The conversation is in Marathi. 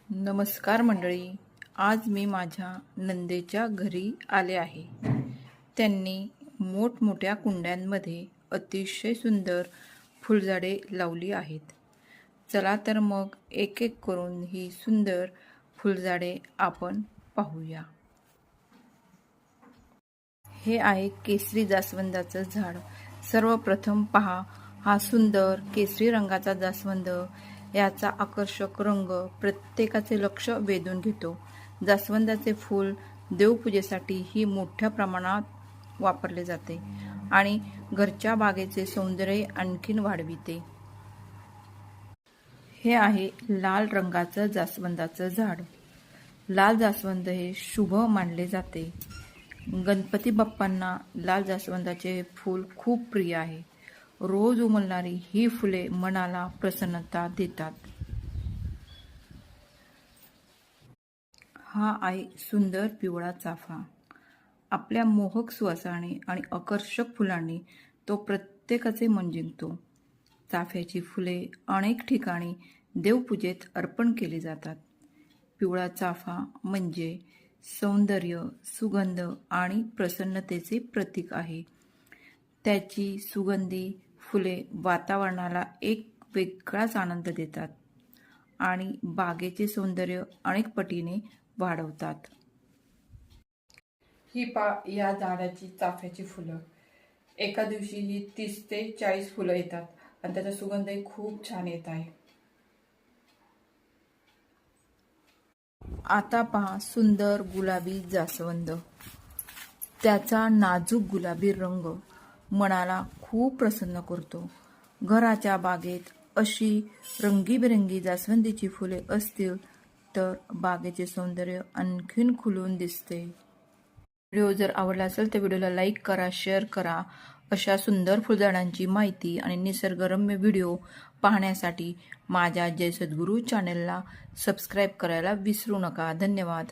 नमस्कार मंडळी. आज मी माझ्या नंदेच्या घरी आले आहे. त्यांनी मोठमोठ्या कुंड्यांमध्ये अतिशय सुंदर फुलझाडे लावली आहेत. चला तर मग एक एक करून ही सुंदर फुलझाडे आपण पाहूया. हे आहे केसरी जास्वंदाचं झाड. सर्वप्रथम पहा, हा सुंदर केसरी रंगाचा जास्वंद. याचा आकर्षक रंग प्रत्येकाचे लक्ष वेधून घेतो. जास्वंदाचे फूल देवपूजेसाठी ही मोठ्या प्रमाणात वापरले जाते आणि घरच्या बागेचे सौंदर्य आणखीन वाढविते. हे आहे लाल रंगाचं जास्वंदाचं झाड. लाल जास्वंद हे शुभ मानले जाते. गणपती बाप्पांना लाल जास्वंदाचे फूल खूप प्रिय आहे. रोज उमलणारी ही फुले मनाला प्रसन्नता देतात. हा आहे सुंदर पिवळा चाफा. आपल्या मोहक सुवासाने आणि आकर्षक फुलांनी तो प्रत्येकाचे मन जिंकतो. चाफ्याची फुले अनेक ठिकाणी देवपूजेत अर्पण केली जातात. पिवळा चाफा म्हणजे सौंदर्य, सुगंध आणि प्रसन्नतेचे प्रतीक आहे. त्याची सुगंधी फुले वातावरणाला एक वेगळाच आनंद देतात आणि बागेचे सौंदर्य अनेक पटीने वाढवतात. ही या झाडाची चाफ्याची फुलं. एका दिवशी ही 30 ते 40 फुलं येतात आणि त्याचा सुगंधही खूप छान येत आहे. आता पहा सुंदर गुलाबी जास्वंद. त्याचा नाजूक गुलाबी रंग मनाला खूप प्रसन्न करतो. घराच्या बागेत अशी रंगीबेरंगी जास्वंदीची फुले असतील तर बागेचे सौंदर्य आणखीन खुलून दिसते. व्हिडिओ जर आवडला असेल तर व्हिडिओला लाईक करा, शेअर करा. अशा सुंदर फुलझाडांची माहिती आणि निसर्गरम्य व्हिडिओ पाहण्यासाठी माझ्या जय सद्गुरू चॅनेलला सबस्क्राईब करायला विसरू नका. धन्यवाद.